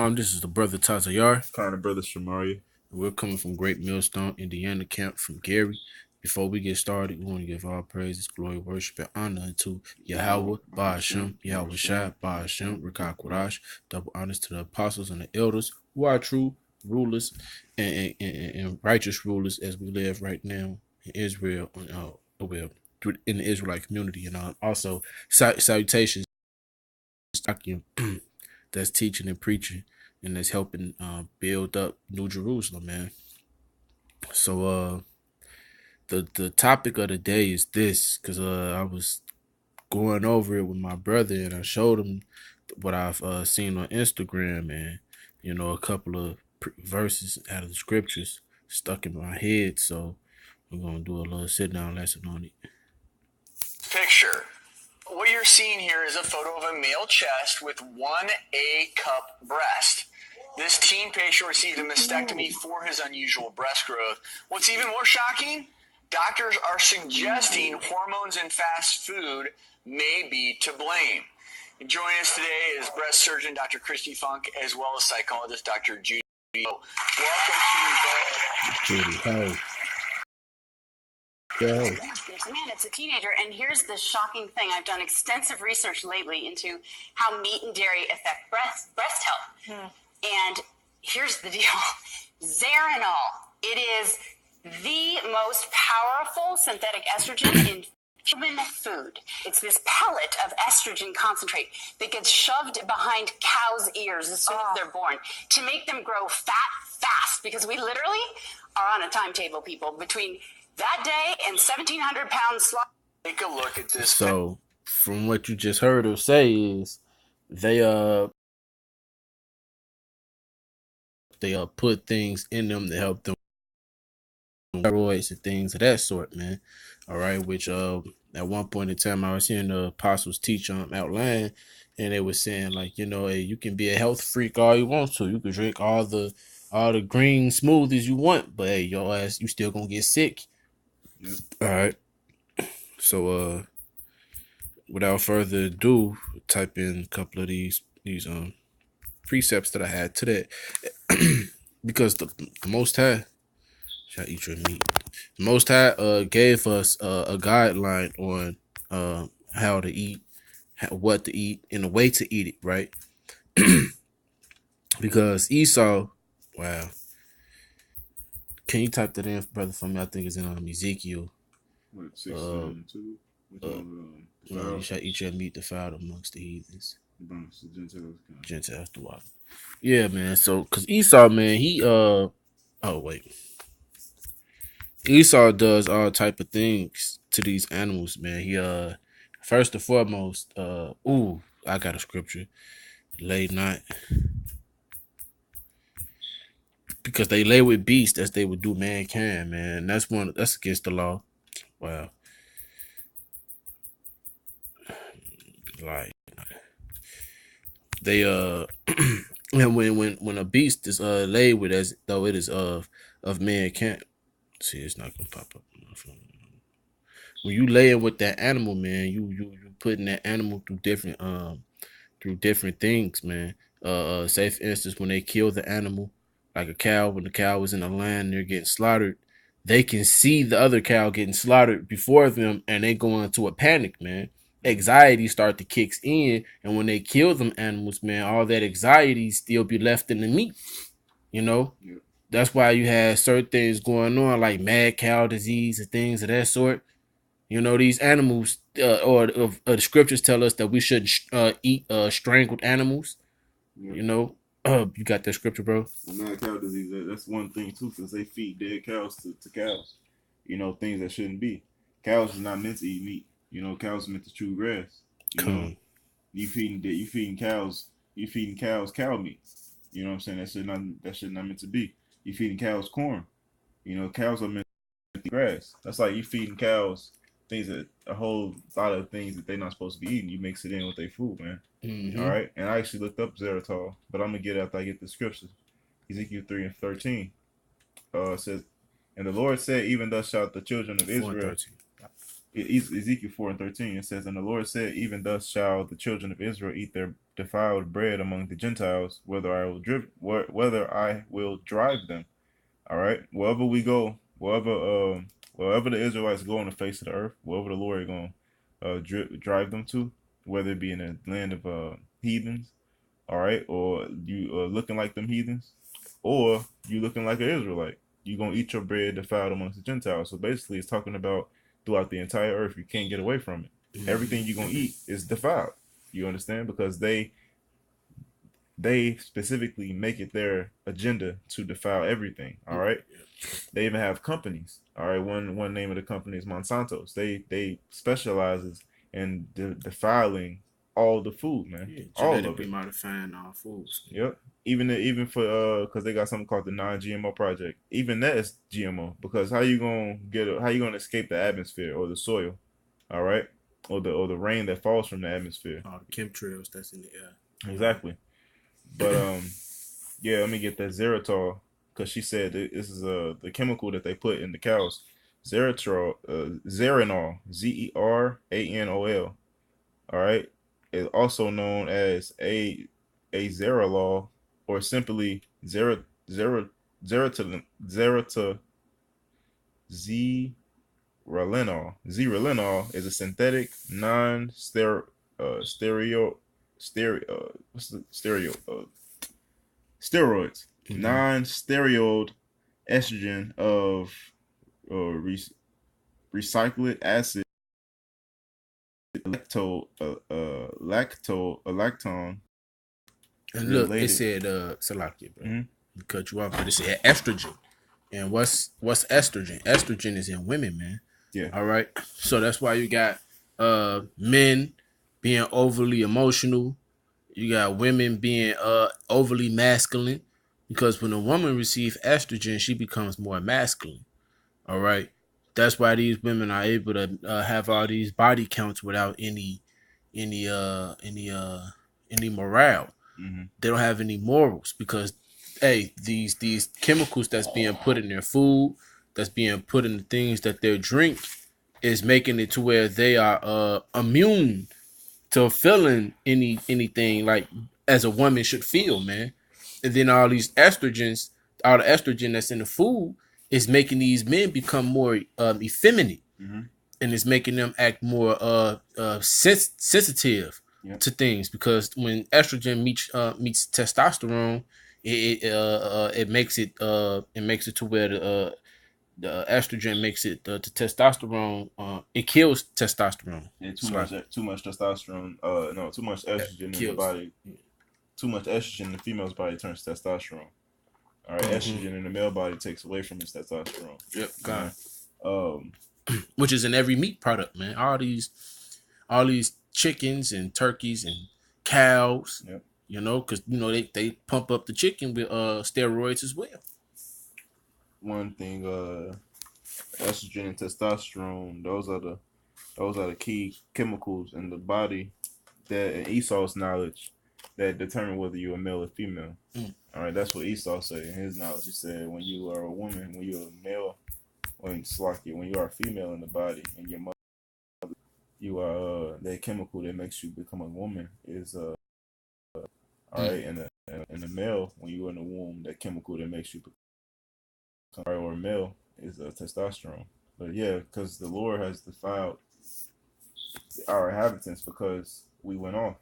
Shalom. This is the brother Tazayar. Kind of brother Shamari. We're coming from Great Millstone, Indiana camp from Gary. Before we get started, we want to give all praises, glory, worship, and honor unto Yahweh, Ba'ashem, Yahweh Shai, Ba'ashem, Rakah Qurash. Double honors to the apostles and the elders who are true rulers and righteous rulers as we live right now in Israel, in the Israelite community. And also salutations that's teaching and preaching and that's helping build up New Jerusalem, man. So the topic of the day is this, because I was going over it with my brother and I showed him what I've seen on Instagram, and a couple of verses out of the scriptures stuck in my head. So we're gonna do a little sit down lesson on it. Picture. What you're seeing here is a photo of a male chest with one A-cup breast. This teen patient received a mastectomy for his unusual breast growth. What's even more shocking? Doctors are suggesting hormones and fast food may be to blame. And joining us today is breast surgeon Dr. Christy Funk, as well as psychologist Dr. Judy. Welcome to Judy, hi. Man, it's a teenager, and here's the shocking thing. I've done extensive research lately into how meat and dairy affect breast health. And here's the deal. Zeranol. It is the most powerful synthetic estrogen in human food. It's this pellet of estrogen concentrate that gets shoved behind cows' ears as soon as they're born to make them grow fat fast, because we literally are on a timetable, people, between that day and 1,700 pounds slaughter. Take a look at this. So from what you just heard her say is they put things in them to help them steroids and things of that sort, man. All right, which at one point in time I was hearing the apostles teach outline, and they were saying, like, hey, you can be a health freak all you want to. You can drink all the green smoothies you want, but hey, your ass, you still gonna get sick. Yep. All right. So without further ado, type in a couple of these precepts that I had to that because the Most High shall eat your meat. The Most High gave us a guideline on how to eat, what to eat, and the way to eat it, right? Because Esau, wow. Can you type that in, brother, for me? I think it's in Ezekiel. What, 6:2? You shall eat your meat defiled amongst the heathens. Amongst the Gentiles throughout. Yeah, man. So, because Esau, man, Esau does all type of things to these animals, man. He first and foremost, I got a scripture. Lay not, because they lay with beasts as they would do mankind, man. That's against the law. Wow. Like, they when a beast is laid with as though it is of mankind. See, it's not gonna pop up. When you laying with that animal, man, you putting that animal through different things, man. Say for instance, when they kill the animal, like a cow, when the cow is in the land, they're getting slaughtered. They can see the other cow getting slaughtered before them, and they go into a panic, man. Anxiety start to kicks in, and when they kill them animals, man, all that anxiety still be left in the meat. Yeah. That's why you have certain things going on, like mad cow disease and things of that sort. These animals, or the scriptures tell us that we shouldn't eat strangled animals. Yeah. You got that scripture, bro? Mad cow disease, that's one thing too, because they feed dead cows to cows. Things that shouldn't be. Cows is not meant to eat meat. Cows are meant to chew grass. You feeding cows cow meat. You know what I'm saying? That should not meant to be. You feeding cows corn. Cows are meant to eat grass. That's like you feeding cows things that a whole lot of things that they're not supposed to be eating. You mix it in with their food, man. Mm-hmm. All right. And I actually looked up Zeratol, but I'm gonna get it after I get the scripture. Ezekiel 3:13 says, and the Lord said, even thus shalt the children of Israel. 4:13. Ezekiel 4:13. It says, "And the Lord said, Even thus shall the children of Israel eat their defiled bread among the Gentiles, whether I will drive them." All right, wherever we go, wherever the Israelites go on the face of the earth, wherever the Lord is going to drive them to, whether it be in a land of heathens, all right, or you looking like them heathens, or you looking like an Israelite, you gonna eat your bread defiled amongst the Gentiles. So basically, it's talking about throughout the entire earth. You can't get away from it. Everything you're gonna eat is defiled. You understand? Because they specifically make it their agenda to defile everything. All right. They even have companies. All right. One name of the company is Monsanto's. They specializes in defiling all the food, man. Yeah, all of genetically it. modifying our foods. Yep. Even for because they got something called the non-GMO project. Even that is GMO, because how you gonna escape the atmosphere or the soil, all right, or the rain that falls from the atmosphere. All the chemtrails that's in the air. Exactly. But yeah, let me get that Zeratol, because she said this is the chemical that they put in the cows. Zeratol, Zeranol, Zeranol. All right, is also known as a Zerolol, or simply Zeralenol. Zearalenol is a synthetic stereo what's the steroids, non-steroid estrogen of recycled acid, lactone And look, it related. said Salakia, bro. Mhm. Cut you off, but it said estrogen. And what's estrogen? Estrogen is in women, man. Yeah. All right. So that's why you got men being overly emotional. You got women being overly masculine. Because when a woman receives estrogen, she becomes more masculine. All right. That's why these women are able to have all these body counts without any uh any uh any morale. Mm-hmm. They don't have any morals because hey, these chemicals that's being put in their food, that's being put in the things that they drink, is making it to where they are immune to feeling anything like as a woman should feel, man. And then all these estrogens, all the estrogen that's in the food is making these men become more effeminate, Mm-hmm. and it's making them act more sensitive Yep. to things, because when estrogen meets testosterone, it makes it to where the estrogen makes it the testosterone it kills testosterone. Yeah, It's like too much testosterone. No, too much it estrogen in the kills. body. Too much estrogen in the female's body turns testosterone. All right, Mm-hmm. estrogen in the male body takes away from its testosterone. Yep, God. Which is in every meat product, man. All these chickens and turkeys and cows. Yep. You know, because they pump up the chicken with steroids as well. One thing, estrogen and testosterone, those are the key chemicals in the body that, in Esau's knowledge, that determine whether you're a male or female. All right, that's what Esau said in his knowledge. He said, when you are a woman, when you're a male, when you are a female in the body, and your mother, you are that chemical that makes you become a woman is all right, and the male, when you're in the womb, that chemical that makes you become or a male is testosterone. But yeah, because the Lord has defiled our inhabitants because we went off.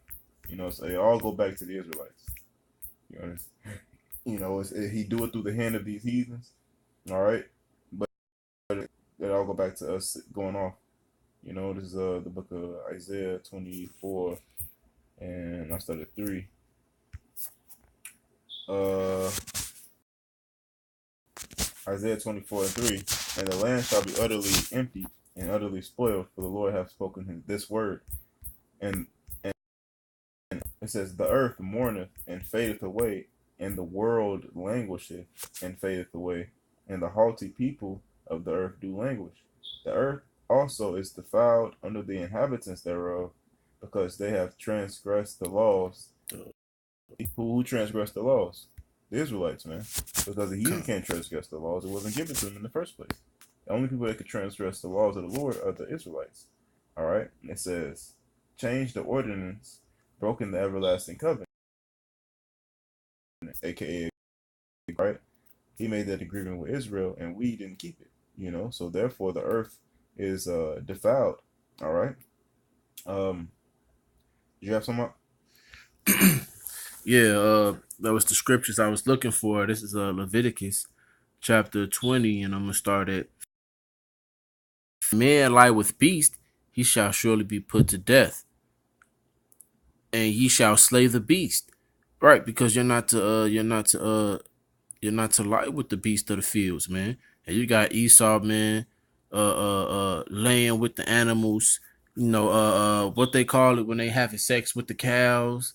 So they all go back to the Israelites. He do it through the hand of these heathens. All right, but they all go back to us going off. This is the book of Isaiah 24, and I started 3. Isaiah 24:3, and the land shall be utterly empty and utterly spoiled, for the Lord hath spoken this word. And it says, the earth mourneth and fadeth away, and the world languisheth and fadeth away, and the haughty people of the earth do languish. The earth also is defiled under the inhabitants thereof, because they have transgressed the laws. Who transgressed the laws? The Israelites, man. Because the heathen can't transgress the laws. It wasn't given to them in the first place. The only people that could transgress the laws of the Lord are the Israelites. All right. It says, change the ordinance, broken the everlasting covenant, aka, right? He made that agreement with Israel, and we didn't keep it. So therefore the earth is defiled. All right. Did you have some up? Yeah, that was the scriptures I was looking for. This is Leviticus chapter 20, and I'm gonna start at man lie with beast, he shall surely be put to death, and ye shall slay the beast. Right, because you're not to lie with the beast of the fields, man. And you got Esau, man, laying with the animals. What they call it when they having sex with the cows.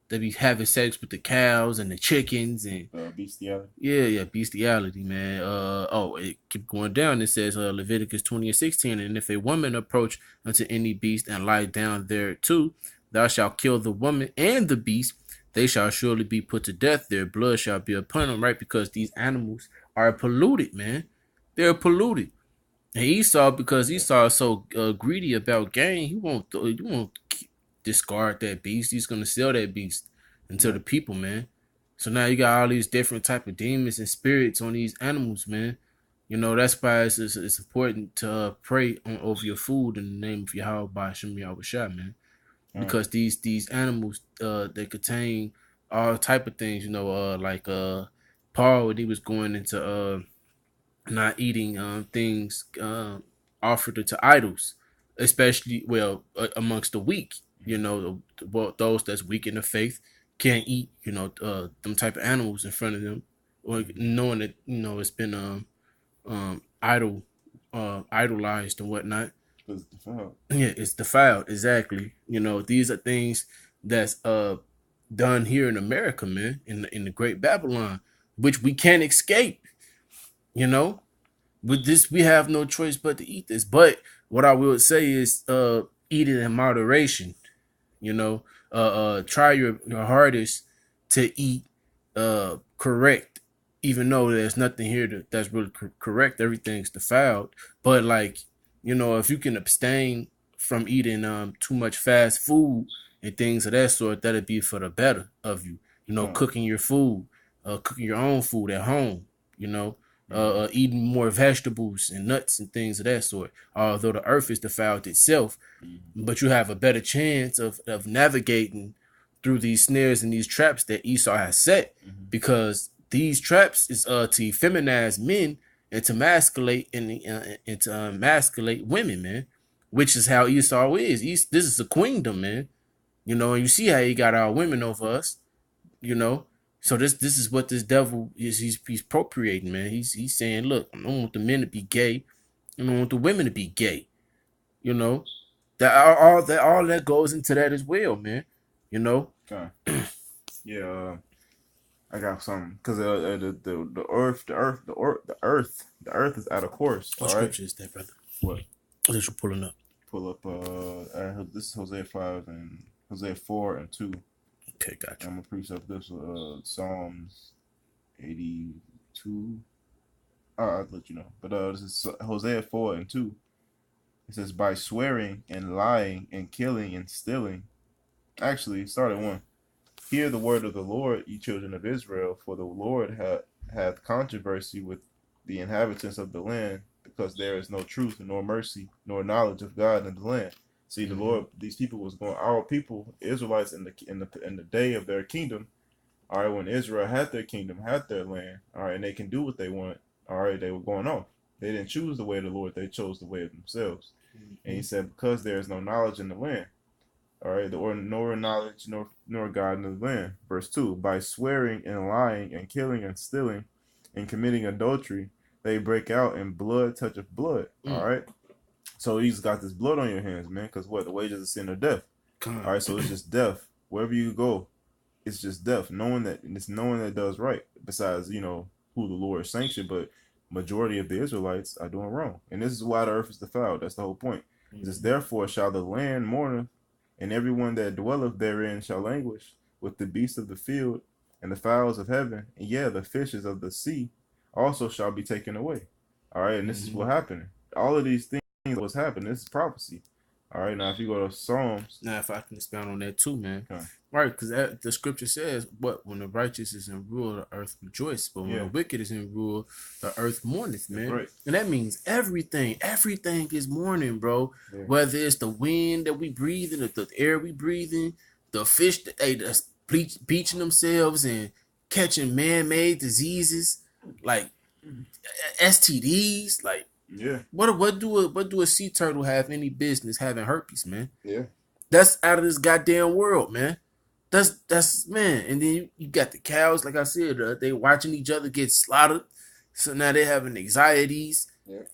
They be having sex with the cows and the chickens and Bestiality. yeah, bestiality, man. It keep going down. It says Leviticus 20:16, and if a woman approach unto any beast and lie down there too, thou shalt kill the woman and the beast. They shall surely be put to death. Their blood shall be upon them, right? Because these animals are polluted, man. They're polluted. And Esau, because Esau is so greedy about gain, he won't discard that beast. He's gonna sell that beast unto the people, man. So now you got all these different type of demons and spirits on these animals, man. That's why it's important to pray over your food in the name of Yahweh by Shem Yahweh, man. Because these animals they contain all type of things, like Paul when he was going into not eating things offered to idols, especially amongst the weak. Those that's weak in the faith can't eat. Them type of animals in front of them, or knowing that it's been idolized and whatnot. It's defiled. Yeah, it's defiled. Exactly. These are things that's done here in America, man, in the Great Babylon, which we can't escape. You know, with this, we have no choice but to eat this. But what I will say is, eat it in moderation. Try your hardest to eat correct, even though there's nothing here that's really correct. Everything's defiled. But like, if you can abstain from eating too much fast food and things of that sort, that'd be for the better of you. Cooking your food, cooking your own food at home. Eating more vegetables and nuts and things of that sort. Although the earth is defiled itself, but you have a better chance of navigating through these snares and these traps that Esau has set, because these traps is to feminize men and to masculate and to emasculate women, man. Which is how Esau is. This is a queendom, man. And you see how he got our women over us. So this is what this devil is. He's appropriating, man. He's saying, look, I don't want the men to be gay. I don't want the women to be gay. All that goes into that as well, man. Okay. Yeah. I got something because the earth is out of course. What scripture is that, brother? What? What is you pulling up? Pull up. This is Hosea 5 and Hosea 4 and 2. Okay, gotcha. I'm gonna precept this Psalms 82. I'll let you know. But this is Hosea 4 and 2. It says, by swearing and lying and killing and stealing. Actually, start at 1. Hear the word of the Lord, ye children of Israel, for the Lord hath controversy with the inhabitants of the land, because there is no truth, nor mercy, nor knowledge of God in the land. See, the Lord, these people was going, our people, Israelites, in the day of their kingdom. All right, when Israel had their kingdom, had their land, all right, and they can do what they want. All right, they were going off. They didn't choose the way of the Lord; they chose the way of themselves. And He said, because there is no knowledge in the land. All right, nor knowledge, nor God in the land. Verse 2, by swearing and lying and killing and stealing and committing adultery, they break out in blood toucheth blood. All right. So He's got this blood on your hands, man, because what? The wages of sin are death. All right, so it's just death. Wherever you go, it's just death. Knowing that does right, besides, who the Lord sanctioned, but majority of the Israelites are doing wrong. And this is why the earth is defiled. That's the whole point. It says, therefore shall the land mourn, and everyone that dwelleth therein shall languish, with the beasts of the field and the fowls of heaven, and the fishes of the sea also shall be taken away. All right, and this is what happened. All of these things was happening. This is prophecy. All right, now if you go to Psalms, Now, if I can expound on that too, man. okay. Right, because the scripture says, "What when the righteous is in rule, the earth rejoices, but when the Yeah, wicked is in rule, the earth mourneth." that's Man, right. and that means everything is mourning, bro. Yeah, Whether it's the wind that we breathe in, the air we breathe in, the fish that that's beaching themselves and catching man-made diseases like STDs. Like, yeah, what do a sea turtle have any business having herpes, man? yeah, That's out of this goddamn world, man. That's man. And then you got the cows, like I said, they watching each other get slaughtered. So now they're having anxieties, yep,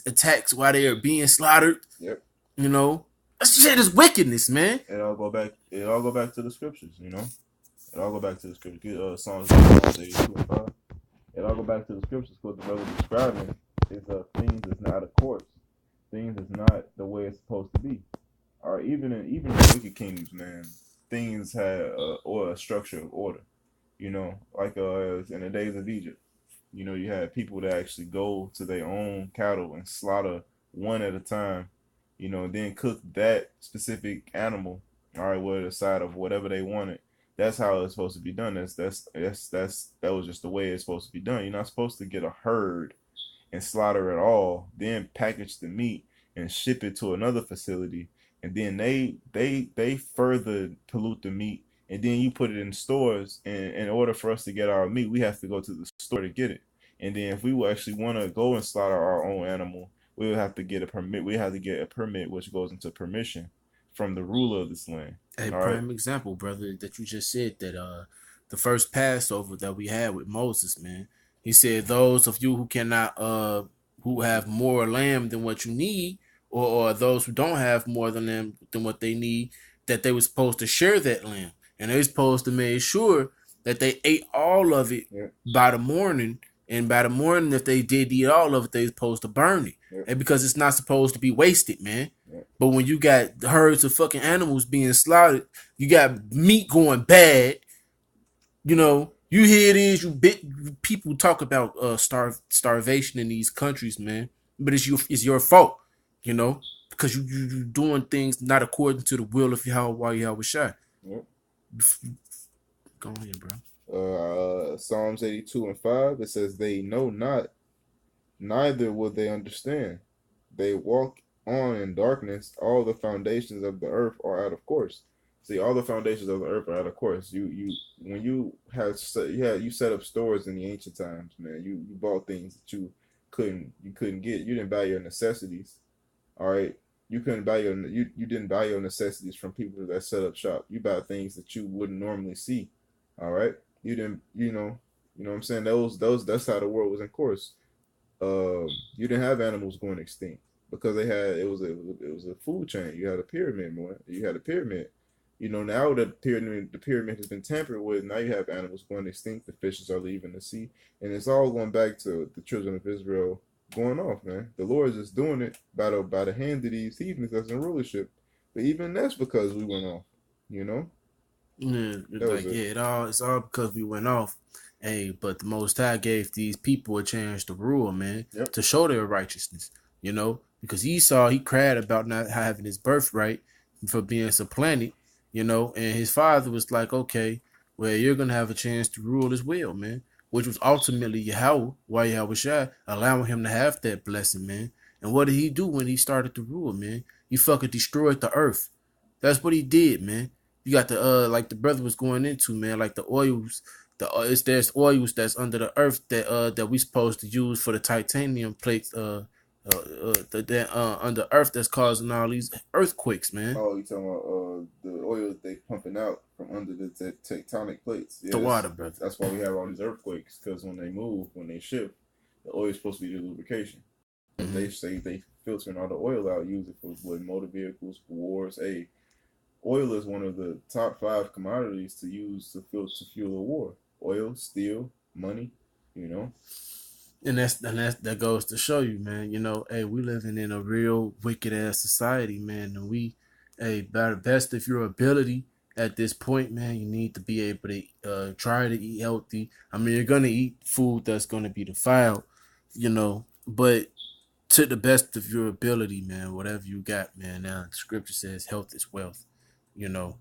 attacks while they are being slaughtered. yep. You know, that shit is wickedness, man. It all go back. It all go back to the scriptures. You know, it all go back to the scriptures. Get Psalms 82:5. It all go back to the scriptures. What the brother describing is things that's not of course. Things is not the way it's supposed to be. Or even in wicked kingdoms, man, things had or a structure of order. You know, like in the days of Egypt. You know, you had people that actually go to their own cattle and slaughter one at a time. You know, and then cook that specific animal. All right, with a side of whatever they wanted. That's how it's supposed to be done. That was just the way it's supposed to be done. You're not supposed to get a herd and slaughter it all, then package the meat and ship it to another facility, and then they further pollute the meat, and then you put it in stores. And in order for us to get our meat, we have to go to the store to get it. And then if we will actually want to go and slaughter our own animal, we would have to get a permit. We have to get a permit, which goes into permission from the ruler of this land. A All right. prime example, brother, that you just said that the first Passover that we had with Moses, man. He said those of you who cannot who have more lamb than what you need, or those who don't have more than what they need, that they were supposed to share that lamb. And they were supposed to make sure that they ate all of it Yeah. by the morning. And by the morning, if they did eat all of it, they were supposed to burn it. Yeah. And because it's not supposed to be wasted, man. Yeah. But when you got herds of fucking animals being slaughtered, you got meat going bad. You know, you hear it is people talk about starvation in these countries, man. But it's your fault, you know, because you doing things not according to the will of Yahweh Shai. Yep. Go ahead, bro. Psalms 82:5. It says, "They know not, neither will they understand. They walk on in darkness. All the foundations of the earth are out of course." See, all the foundations of the earth are out of course. You when you set up stores in the ancient times, man. You bought things that you couldn't get. You didn't buy your necessities. All right. You couldn't buy you didn't buy your necessities from people that set up shop. You buy things that you wouldn't normally see. All right. You didn't what I'm saying? That's how the world was in course. You didn't have animals going extinct because it was a food chain. You had a pyramid, man. You had a pyramid. You know, now the pyramid has been tampered with. Now you have animals going extinct. The fishes are leaving the sea, and it's all going back to the children of Israel going off, man. The Lord is just doing it by the hand of these heathens that's in rulership. But even that's because we went off, you know. Yeah, That was it. it's all because we went off. Hey, but the Most High gave these people a chance to rule, man, Yep. to show their righteousness, you know, because Esau, he cried about not having his birthright for being supplanted, you know, and his father was like, okay, well, you're gonna have a chance to rule as well, man, which was ultimately Yahweh Shai, allowing him to have that blessing, man. And what did he do when he started to rule, man? He fucking destroyed the earth. That's what he did, man. You got the like the brother was going into, man, like the oils, there's oils that's under the earth that we supposed to use for the titanium plates under earth that's causing all these earthquakes, man. Oh, you talking about the oil that they pumping out from under the tectonic plates? Yeah, The water, brother. that's why we have all these earthquakes, because when they move, when they shift, the oil is supposed to be the lubrication. Mhm. They say they filtering all the oil out, use it for motor vehicles, for wars. Hey, oil is one of the top 5 commodities to use to fuel a war. Oil, steel, money, you know. And that goes to show you, man. You know, hey, we living in a real wicked ass society, man. And hey, by the best of your ability at this point, man, you need to be able to try to eat healthy. I mean, you're gonna eat food that's gonna be defiled, you know. but to the best of your ability, man, whatever you got, man. Now the scripture says health is wealth, you know.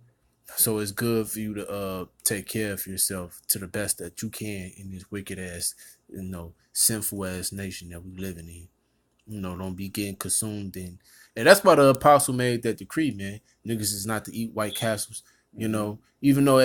So it's good for you to take care of yourself to the best that you can in this wicked ass, sinful ass nation that we living in. Don't be getting consumed in. And that's why the apostle made that decree, man. Niggas is not to eat White Castles. Even though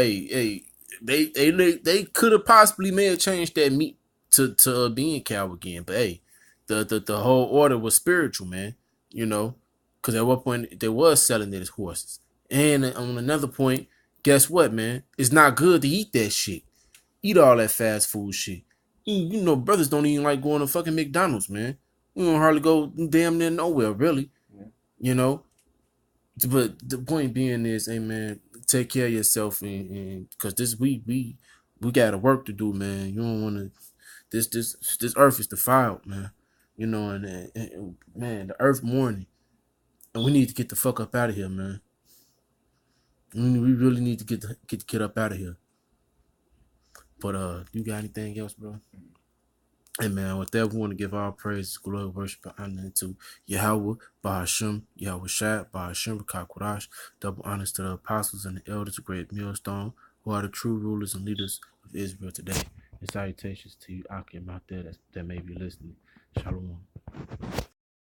they could have possibly may have changed that meat to being cow again, but hey, the whole order was spiritual, man. Because at one point they was selling it as horses. And on another point, guess what, man? It's not good to eat that shit. Eat all that fast food shit. Brothers don't even like going to fucking McDonald's, man. We don't hardly go damn near nowhere, really. Yeah. You know? But the point being is, hey, man, take care of yourself, and because we got a work to do, man. You don't want to. This earth is defiled, man. And man, the earth mourning, and we need to get the fuck up out of here, man. We really need to get up out of here. But you got anything else, bro? Hey man, with that, we want to give all praise, glory, worship, and honor to Yahweh, Bahashim, Yahweh Shai, Bahashim, Kakwarash, double honors to the apostles and the elders, great millstone, who are the true rulers and leaders of Israel today. And salutations to you, Akim, out there that may be listening. Shalom.